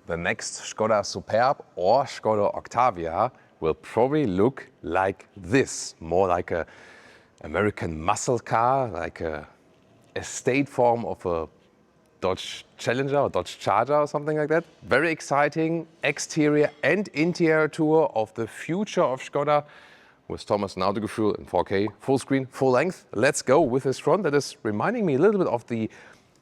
the next Skoda Superb or Skoda Octavia will probably look like this, more like a American muscle car, like a estate form of a Dodge Challenger or Dodge Charger or something like that. Very exciting exterior and interior tour of the future of Skoda with Thomas and Autogefühl in 4K, full screen, full length. Let's go with this front that is reminding me a little bit of the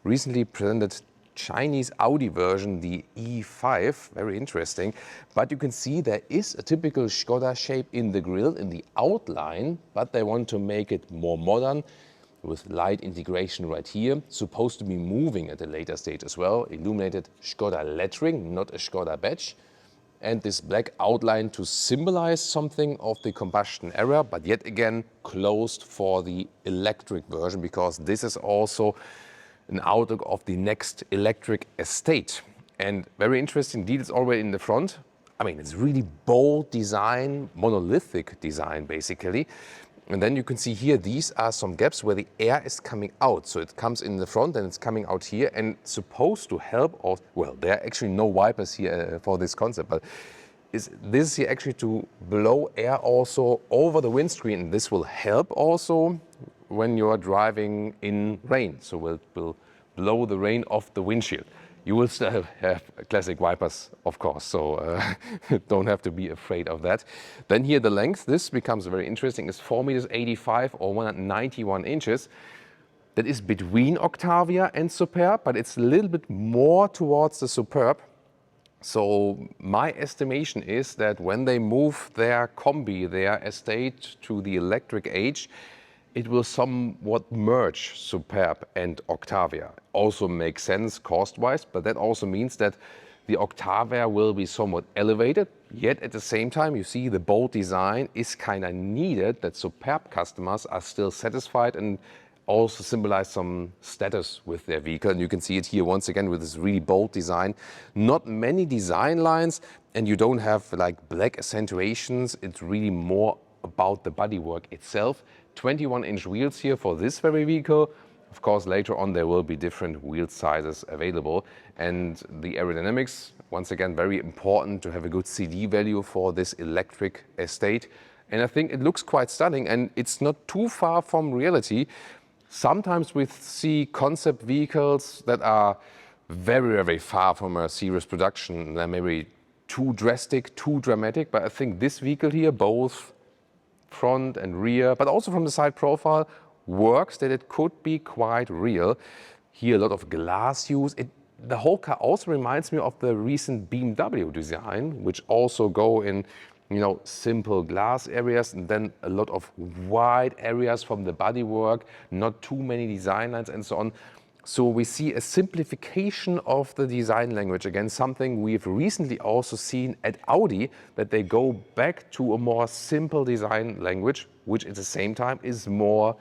recently presented Chinese Audi version, the E5, very interesting. But you can see there is a typical Skoda shape in the grille, in the outline, but they want to make it more modern with light integration right here. Supposed to be moving at a later stage as well. Illuminated Skoda lettering, not a Skoda badge. And this black outline to symbolize something of the combustion era, but yet again closed for the electric version, because this is also an outlook of the next electric estate. And very interesting details already in the front. I mean, it's really bold design, monolithic design basically. And then you can see here, these are some gaps where the air is coming out. So it comes in the front and it's coming out here and supposed to help, or, well, there are actually no wipers here for this concept, but this is here actually to blow air also over the windscreen. And this will help also when you are driving in rain. So will blow the rain off the windshield. You will still have classic wipers, of course, so don't have to be afraid of that. Then here the length, this becomes very interesting, is 4.85 meters or 191 inches. That is between Octavia and Superb, but it's a little bit more towards the Superb. So my estimation is that when they move their combi, their estate to the electric age, it will somewhat merge Superb and Octavia. Also makes sense cost-wise, but that also means that the Octavia will be somewhat elevated, yet at the same time you see the bold design is kind of needed, that Superb customers are still satisfied and also symbolize some status with their vehicle. And you can see it here once again with this really bold design. Not many design lines, and you don't have like black accentuations. It's really more about the bodywork itself. 21-inch wheels here for this very vehicle. Of course, later on there will be different wheel sizes available. And the aerodynamics, once again, very important to have a good CD value for this electric estate. And I think it looks quite stunning, and it's not too far from reality. Sometimes we see concept vehicles that are very, very far from a serious production. They're maybe too drastic, too dramatic, but I think this vehicle here, both front and rear, but also from the side profile, works that it could be quite real. Here a lot of glass use. The whole car also reminds me of the recent BMW design, which also go in, you know, simple glass areas and then a lot of wide areas from the bodywork, not too many design lines and so on. So we see a simplification of the design language. Again, something we've recently also seen at Audi, that they go back to a more simple design language, which at the same time is more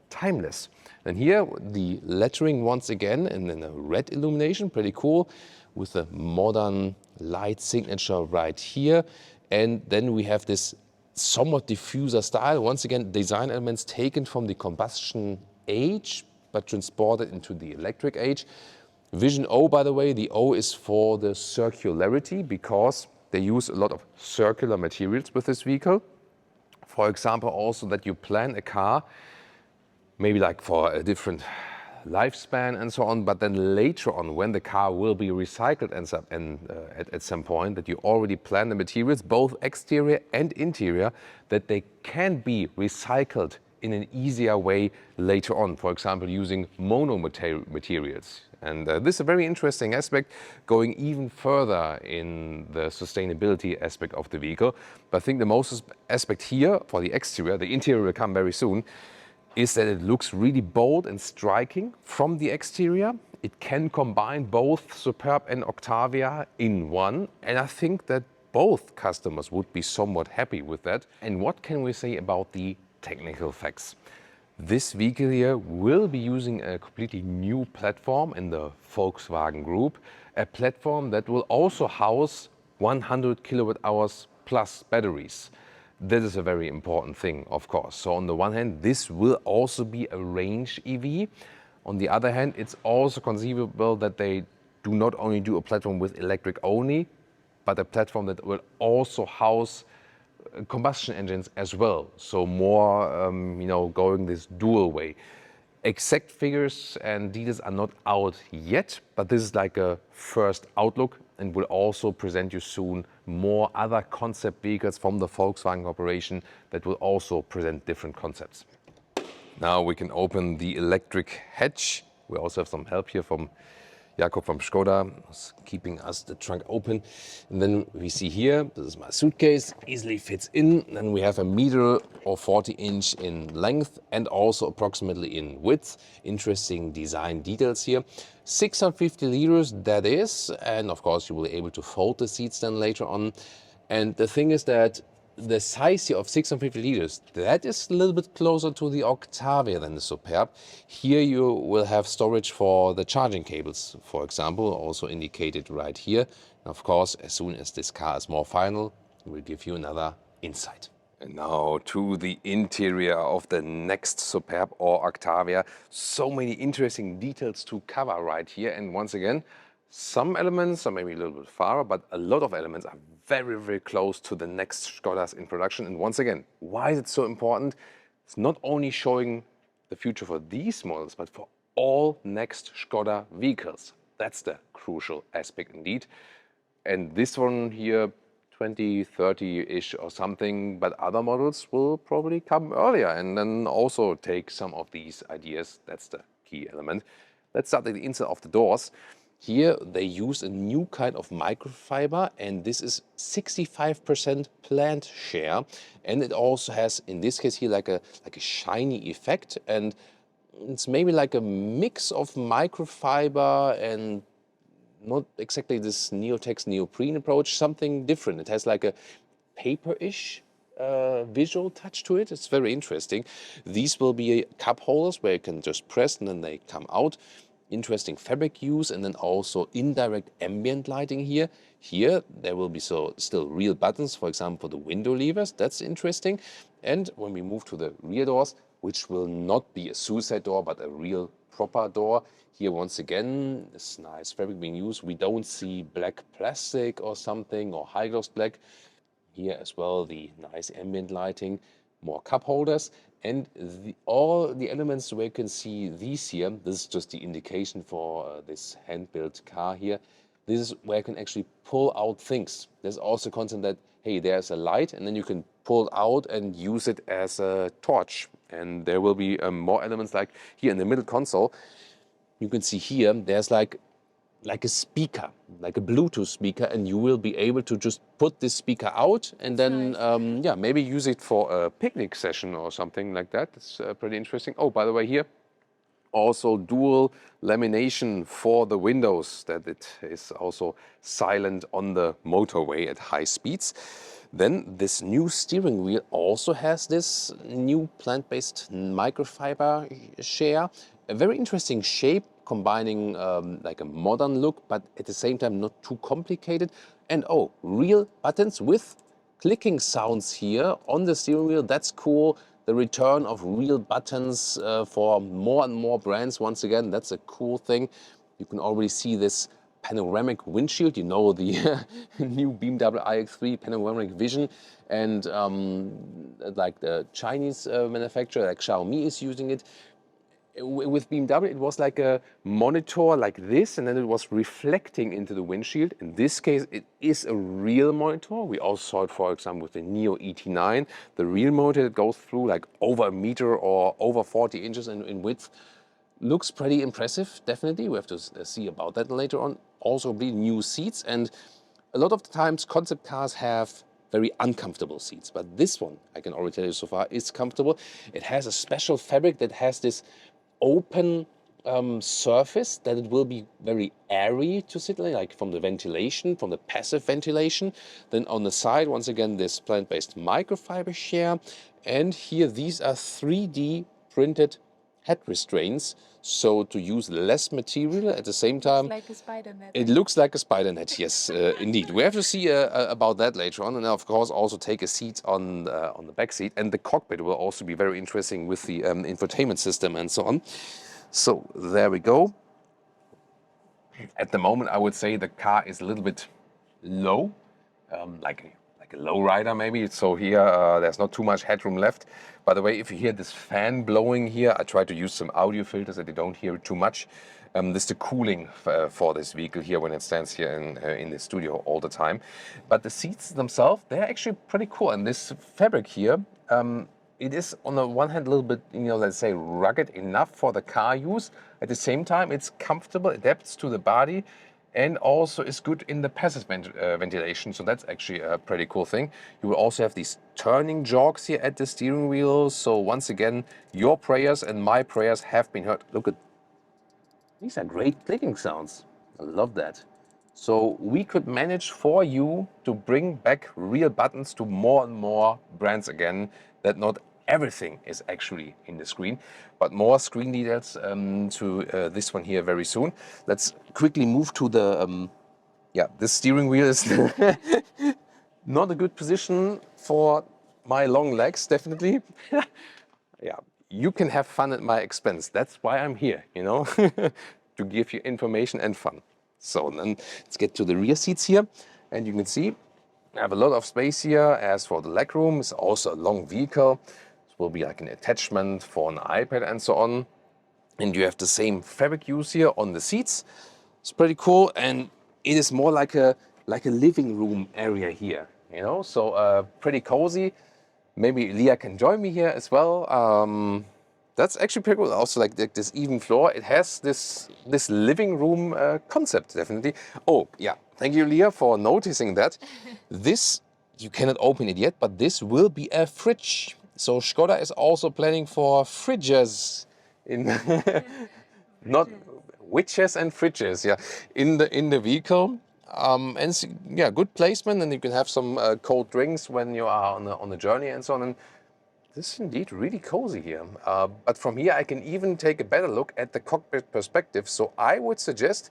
timeless. And here the lettering once again in a red illumination, pretty cool, with a modern light signature right here. And then we have this somewhat diffuser style. Once again, design elements taken from the combustion age, but transported into the electric age. Vision O, by the way, the O is for the circularity, because they use a lot of circular materials with this vehicle. For example, also that you plan a car, maybe like for a different lifespan and so on, but then later on, when the car will be recycled at some point, that you already plan the materials, both exterior and interior, that they can be recycled in an easier way later on, for example, using mono materials. And this is a very interesting aspect, going even further in the sustainability aspect of the vehicle. But I think the most aspect here for the exterior, the interior will come very soon, is that it looks really bold and striking from the exterior. It can combine both Superb and Octavia in one. And I think that both customers would be somewhat happy with that. And what can we say about the technical facts? This vehicle here will be using a completely new platform in the Volkswagen Group, a platform that will also house 100 kilowatt hours plus batteries. That is a very important thing, of course. So on the one hand, this will also be a range EV. On the other hand, it's also conceivable that they do not only do a platform with electric only, but a platform that will also house combustion engines as well. So more, going this dual way. Exact figures and details are not out yet, but this is like a first outlook, and will also present you soon more other concept vehicles from the Volkswagen Corporation that will also present different concepts. Now we can open the electric hatch. We also have some help here from Jakob from Skoda, who's keeping us the trunk open. And then we see here, this is my suitcase, easily fits in. Then we have a meter or 40-inch in length and also approximately in width. Interesting design details here. 650 liters, that is. And of course, you will be able to fold the seats then later on. And the thing is that the size here of 650 liters, that is a little bit closer to the Octavia than the Superb. Here you will have storage for the charging cables, for example, also indicated right here. And of course, as soon as this car is more final, we'll give you another insight. And now to the interior of the next Superb or Octavia. So many interesting details to cover right here. And once again, some elements are maybe a little bit far, but a lot of elements are very, very close to the next Skodas in production. And once again, why is it so important? It's not only showing the future for these models, but for all next Skoda vehicles. That's the crucial aspect indeed. And this one here, 2030-ish or something, but other models will probably come earlier and then also take some of these ideas. That's the key element. Let's start at the inside of the doors. Here they use a new kind of microfiber, and this is 65% plant share, and it also has, in this case here, like a shiny effect, and it's maybe like a mix of microfiber and not exactly this Neotex neoprene approach, something different. It has like a paper-ish visual touch to it. It's very interesting. These will be cup holders where you can just press and then they come out. Interesting fabric use, and then also indirect ambient lighting here. Here there will be still real buttons, for example, for the window levers. That's interesting. And when we move to the rear doors, which will not be a suicide door, but a real proper door, here once again, this nice fabric being used. We don't see black plastic or something, or high gloss black. Here as well, the nice ambient lighting, more cup holders. And all the elements where you can see these here, this is just the indication for this hand-built car here. This is where you can actually pull out things. There's also a concept that, hey, there's a light, and then you can pull out and use it as a torch. And there will be more elements like here in the middle console. You can see here, there's like a speaker, like a Bluetooth speaker, and you will be able to just put this speaker out and then, maybe use it for a picnic session or something like that. It's pretty interesting. Oh, by the way, here also dual lamination for the windows, that it is also silent on the motorway at high speeds. Then this new steering wheel also has this new plant-based microfiber share. A very interesting shape, combining like a modern look, but at the same time not too complicated. And oh, real buttons with clicking sounds here on the steering wheel. That's cool. The return of real buttons for more and more brands. Once again, that's a cool thing. You can already see this panoramic windshield. You know, the new BMW iX3 panoramic vision. And like the Chinese manufacturer, like Xiaomi, is using it. With BMW, it was like a monitor like this, and then it was reflecting into the windshield. In this case, it is a real monitor. We also saw it, for example, with the Neo ET9. The real monitor that goes through like over a meter or over 40 inches in width. Looks pretty impressive, definitely. We have to see about that later on. Also, new seats, and a lot of the times concept cars have very uncomfortable seats, but this one, I can already tell you so far, is comfortable. It has a special fabric that has this open surface that it will be very airy to sit like from the ventilation, from the passive ventilation. Then on the side, once again, this plant-based microfiber share. And here, these are 3D printed head restraints, so to use less material at the same time. Like a spider net. It looks like a spider net, yes, indeed. We have to see about that later on, and of course also take a seat on the back seat, and the cockpit will also be very interesting with the infotainment system and so on. So there we go. At the moment, I would say the car is a little bit low, like a low rider maybe. So here there's not too much headroom left. By the way, if you hear this fan blowing here, I try to use some audio filters that you don't hear it too much. This is the cooling for this vehicle here when it stands here in the studio all the time. But the seats themselves, they're actually pretty cool. And this fabric here, it is on the one hand a little bit, let's say rugged enough for the car use. At the same time, it's comfortable, adapts to the body, and also is good in the passive ventilation. So that's actually a pretty cool thing. You will also have these turning jogs here at the steering wheel. So once again, your prayers and my prayers have been heard. Look at, these are great clicking sounds. I love that. So we could manage for you to bring back real buttons to more and more brands again, that not everything is actually in the screen, but more screen details to this one here very soon. Let's quickly move to the, the steering wheel is not a good position for my long legs, definitely. Yeah, you can have fun at my expense. That's why I'm here, to give you information and fun. So then let's get to the rear seats here, and you can see I have a lot of space here. As for the legroom, it's also a long vehicle. It will be like an attachment for an iPad and so on. And you have the same fabric use here on the seats. It's pretty cool, and it is more like a living room area here, So pretty cozy. Maybe Leah can join me here as well. That's actually pretty cool. Also like this even floor. It has this living room concept, definitely. Oh, yeah. Thank you, Leah, for noticing that. This, you cannot open it yet, but this will be a fridge. So Skoda is also planning for fridges in not witches and fridges, in the vehicle. And good placement, and you can have some cold drinks when you are on the journey and so on. And this is indeed really cozy here. But from here, I can even take a better look at the cockpit perspective. So I would suggest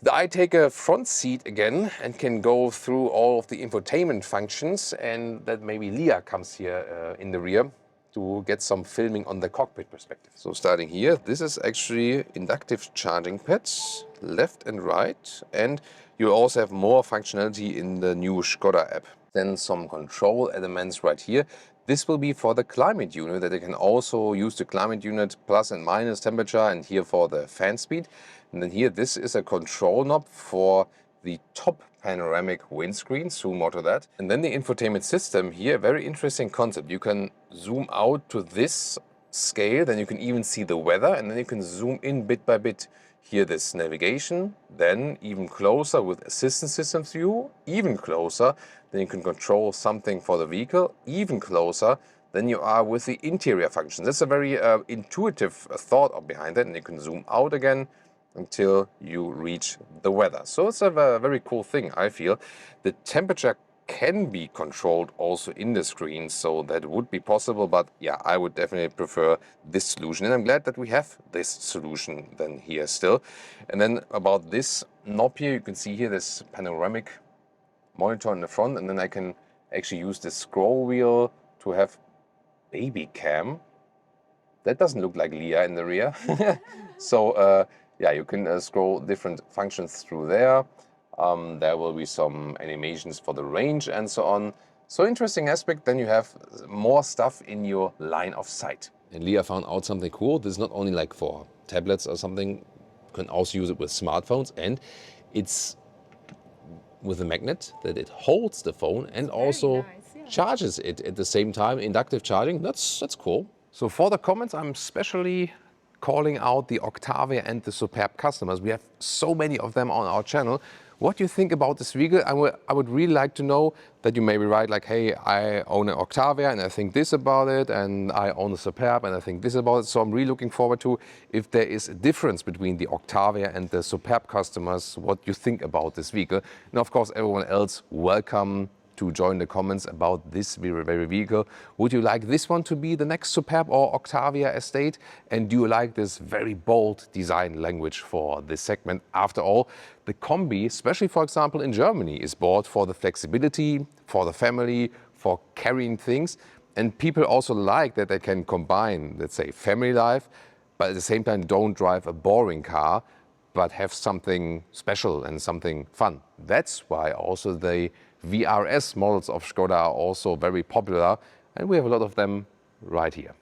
that I take a front seat again and can go through all of the infotainment functions, and that maybe Leah comes here in the rear to get some filming on the cockpit perspective. So starting here, this is actually inductive charging pads, left and right, and you also have more functionality in the new Skoda app. Then some control elements right here. This will be for the climate unit, that you can also use the climate unit plus and minus temperature, and here for the fan speed. And then here, this is a control knob for the top panoramic windscreen, zoom more to that. And then the infotainment system here, very interesting concept. You can zoom out to this scale, then you can even see the weather, and then you can zoom in bit by bit. Here this navigation, then even closer with assistance systems view, even closer, then you can control something for the vehicle, even closer than you are with the interior functions. That's a very intuitive thought behind it, and you can zoom out again until you reach the weather. So it's a very cool thing, I feel. The temperature can be controlled also in the screen, so that would be possible, but yeah, I would definitely prefer this solution, and I'm glad that we have this solution then here still. And then about this knob here, you can see here this panoramic monitor in the front, and then I can actually use this scroll wheel to have baby cam. That doesn't look like Leah in the rear. So you can scroll different functions through there. There will be some animations for the range and so on. So interesting aspect, then you have more stuff in your line of sight. And Leah found out something cool. This is not only like for tablets or something, you can also use it with smartphones, and it's with a magnet that it holds the phone and also charges it at the same time. Inductive charging, that's cool. So for the comments, I'm especially calling out the Octavia and the Superb customers. We have so many of them on our channel. What do you think about this vehicle? I would really like to know that you maybe write like, hey, I own an Octavia and I think this about it, and I own a Superb and I think this about it. So I'm really looking forward to if there is a difference between the Octavia and the Superb customers, what you think about this vehicle. And of course, everyone else, welcome to join the comments about this very vehicle. Would you like this one to be the next Superb or Octavia estate? And do you like this very bold design language for this segment? After all, the Combi, especially for example in Germany, is bought for the flexibility, for the family, for carrying things. And people also like that they can combine, let's say, family life, but at the same time don't drive a boring car. but have something special and something fun. That's why also the VRS models of Skoda are also very popular, and we have a lot of them right here.